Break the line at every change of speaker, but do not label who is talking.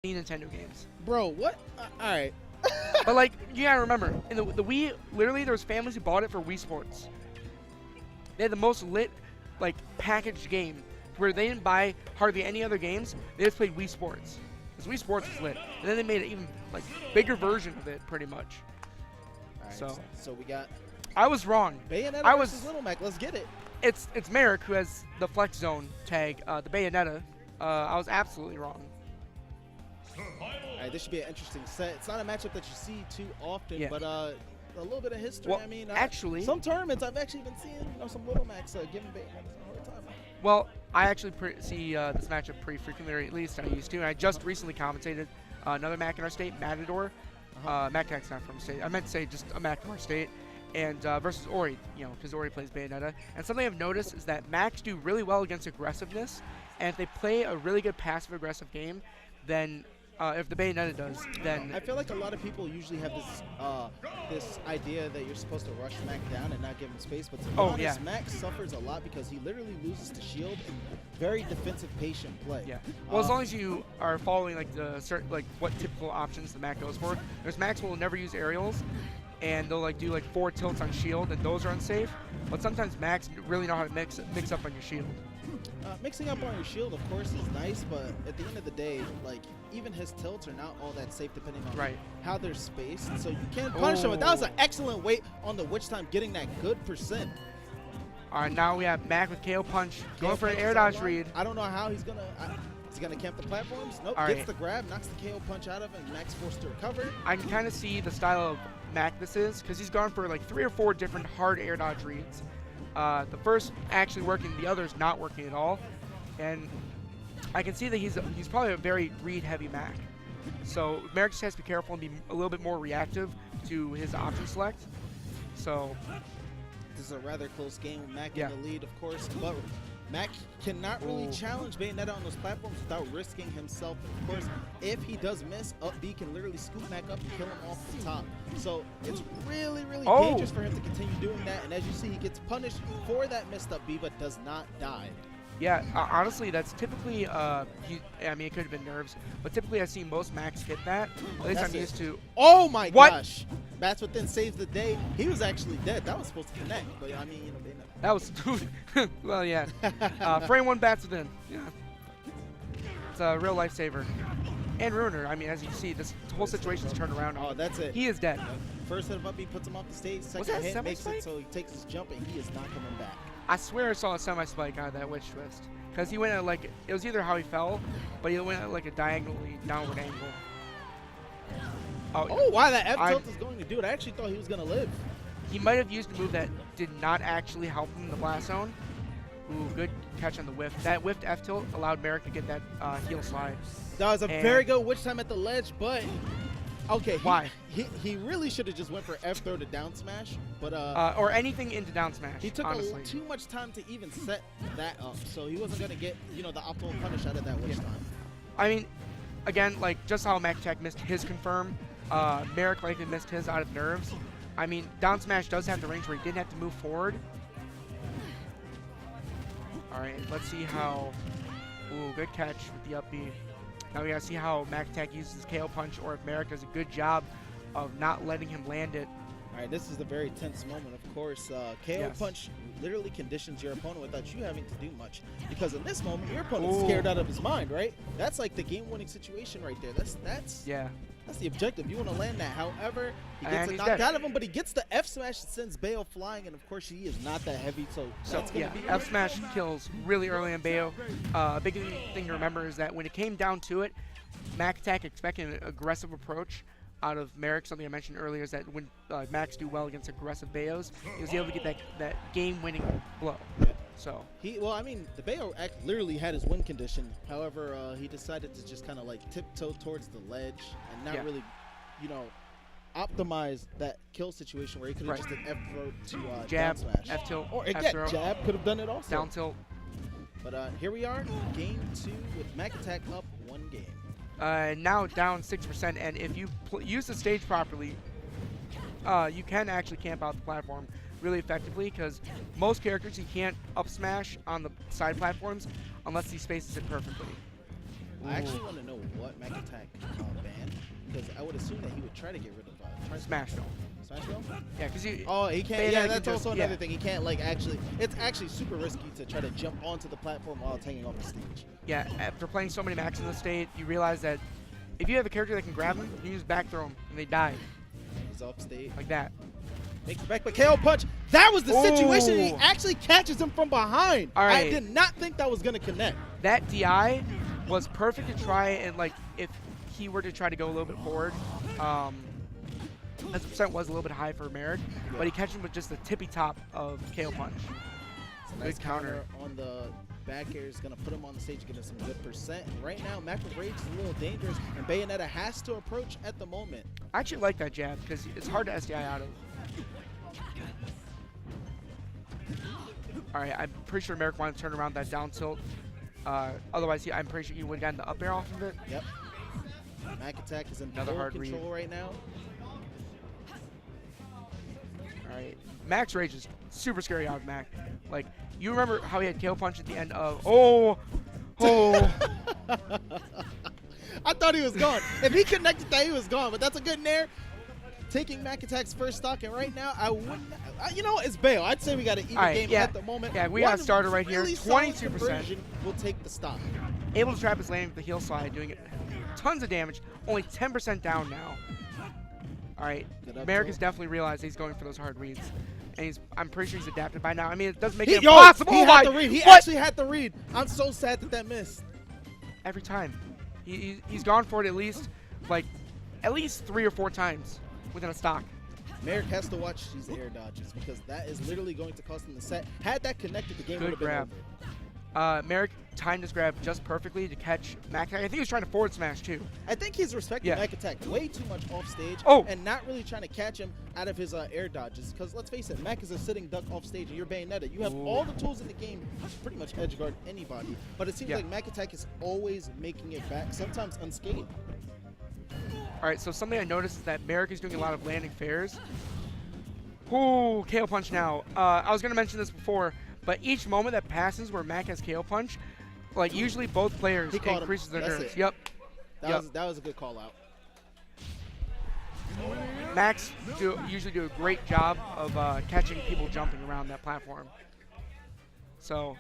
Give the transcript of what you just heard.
Nintendo games.
Bro, what? All right.
But like, you gotta remember, in the Wii, literally there was families who bought it for Wii Sports. They had the most lit, like, packaged game where they didn't buy hardly any other games. They just played Wii Sports. Because Wii Sports was lit. And then they made an even, like, bigger version of it, pretty much.
All right,
So
we got
I was wrong.
Bayonetta versus Little Mac. Let's get it.
It's Merrick who has the Flex Zone tag, the Bayonetta. I was absolutely wrong.
All right, this should be an interesting set. It's not a matchup that you see too often,
Yeah.
but a little bit of history.
Well,
I mean,
actually,
some tournaments I've actually been seeing some Little Macs giving Bayonetta a hard time.
well, I actually see this matchup pretty frequently, or at least I used to. And I just recently commentated another Mac in our state, Matador. MacTac's not from state. I meant to say just a Mac from our state. And versus Ori, because Ori plays Bayonetta. And something I've noticed is that Macs do really well against aggressiveness. And if they play a really good passive-aggressive game, then if the Bayonetta does, then
I feel like a lot of people usually have this idea that you're supposed to rush Mac down and not give him space, but to be honest, Mac suffers a lot because he literally loses to shield and very defensive, patient play.
Yeah. Well, as long as you are following like what typical options the Mac goes for, there's Macs will never use aerials, and they'll do 4 tilts on shield, and those are unsafe. But sometimes Macs really know how to mix up on your shield.
Mixing up on your shield, of course, is nice, but at the end of the day, even his tilts are not all that safe depending on how they're spaced. So you can't punish him. But that was an excellent weight on the Witch Time, getting that good percent.
All right, now we have Mac with KO Punch going for an air dodge read.
I don't know how he's gonna. Is he gonna camp the platforms? Nope. Gets the grab, knocks the KO Punch out of him. Mac's forced to recover.
I can kind of see the style of Mac this is, because he's gone for 3 or 4 different hard air dodge reads. The first actually working, the others not working at all, and I can see that he's probably a very read-heavy Mac. So Merrick just has to be careful and be a little bit more reactive to his option select. So
this is a rather close game. Mac in the lead, of course, but Mac cannot really challenge Bayonetta on those platforms without risking himself. Of course, if he does miss, up B can literally scoop Mac up and kill him off the top. So it's really, really dangerous for him to continue doing that. And as you see, he gets punished for that missed up B, but does not die.
Yeah, honestly, that's typically, I mean, it could have been nerves, but typically I see most Macs hit that. At least I'm used to.
Oh my gosh! Bats Within saves the day. He was actually dead. That was supposed to connect, but I mean, they never.
That was, well, yeah. Frame 1 Bats Within. Yeah. It's a real lifesaver. And Ruiner. I mean, as you see, this whole situation's turned around.
Oh, that's it.
He is dead.
First hit of up, he puts him off the stage. Second hit makes it so he takes his jump, and he is not coming back.
I swear I saw a semi-spike out of that witch twist. Because he went at it was either how he fell, but he went at a diagonally downward angle.
Oh wow, that F tilt is going to do it. I actually thought he was going to live.
He might have used a move that did not actually help him in the blast zone. Ooh, good catch on the whiff. That whiffed F tilt allowed Merrick to get that heel slide.
That was a very good Witch Time at the ledge, but okay.
Why?
He really should have just went for F throw to down smash, but
or anything into down smash.
He took too much time to even set that up, so he wasn't gonna get the optimal punish out of that Witch Time.
I mean, again, just how MacTac missed his confirm, Merrick likely missed his out of nerves. I mean, down smash does have the range where he didn't have to move forward. All right, let's see how. Ooh, good catch with the up B. Now we gotta see how MacTac uses his KO punch, or if Merrick does a good job of not letting him land it.
All right, this is the very tense moment, of course. KO punch literally conditions your opponent without you having to do much. Because in this moment, your opponent's scared out of his mind, right? That's like the game-winning situation right there. That's the objective. You want to land that. However, he gets a knock out of him, but he gets the F smash that sends Bayo flying, and of course he is not that heavy, so that's gonna be
F smash kills really early on Bayo. A big thing to remember is that when it came down to it, MacTac expected an aggressive approach out of Merrick. Something I mentioned earlier is that when Macs do well against aggressive Bayos, he was able to get that game-winning blow. So
I mean, the Bayo literally had his win condition. However, he decided to just kind of tiptoe towards the ledge and not really, optimize that kill situation where he could have just did F throw to
jab,
down smash.
F tilt,
or
F throw.
jab could have done it also.
Down tilt.
But here we are, game 2 with MacTac up 1 game.
Now down 6%, and if you use the stage properly, you can actually camp out the platform really effectively, because most characters you can't up smash on the side platforms unless he spaces it perfectly.
I actually want to know what Mac Attack banned, because I would assume that he would try to get rid of
Smash Dome.
Smash Dome?
Yeah, because he.
Oh, he can't. Yeah, that's also another
yeah.
thing. He can't like actually. It's actually super risky to try to jump onto the platform while it's hanging off the stage.
Yeah, after playing so many Macs in the state, you realize that if you have a character that can grab them, you just back throw them and they die.
He's off stage.
Like that.
Makes back, but KO punch. That was the situation. He actually catches him from behind.
All right.
I did not think that was gonna connect.
That DI was perfect to try, and like if he were to try to go a little bit forward, as percent was a little bit high for Merrick, but he catches him with just the tippy top of KO punch.
Nice counter on the back air is going to put him on the stage, get him some good percent. And right now, Mac of Rage is a little dangerous, and Bayonetta has to approach at the moment.
I actually like that jab because it's hard to SDI out of. All right, I'm pretty sure Merrick wanted to turn around that down tilt. Otherwise, I'm pretty sure he would have gotten the up air off of it.
Yep. Mac Attack is in
Another
full
hard
control
read.
right now.
All right, Mac's Rage is super scary out of Mac. Like, you remember how he had KO punch at the end of,
I thought he was gone. If he connected that, he was gone, but that's a good nair. Taking Mac Attack's first stock, and right now, I wouldn't, you know, it's bail. I'd say we got an even game at the moment.
Yeah, we got a starter right here, 22%.
We'll take the stock.
Able to trap his landing with the heel slide, doing tons of damage, only 10% down now. All right, Merrick has definitely realized he's going for those hard reads. And I'm pretty sure he's adapted by now. I mean, it doesn't make it impossible.
He had the read. He actually had the read. I'm so sad that missed.
Every time. He's gone for it at least 3 or 4 times within a stock.
Merrick has to watch these air dodges because that is literally going to cost him the set. Had that connected, the game would have been over.
Merrick timed his grab just perfectly to catch Mac Attack. I think he was trying to forward smash too.
I think he's respecting Mac Attack way too much off stage and not really trying to catch him out of his air dodges. Because let's face it, Mac is a sitting duck off stage and you're Bayonetta. You have all the tools in the game to pretty much edge guard anybody. But it seems like Mac Attack is always making it back, sometimes unscathed.
All right, so something I noticed is that Merrick is doing a lot of landing fairs. Ooh, KO punch now. I was going to mention this before, but each moment that passes where Mac has KO punch, like usually both players increases their nerves. Yep.
That was a good call out.
Macs usually do a great job of catching people jumping around that platform. So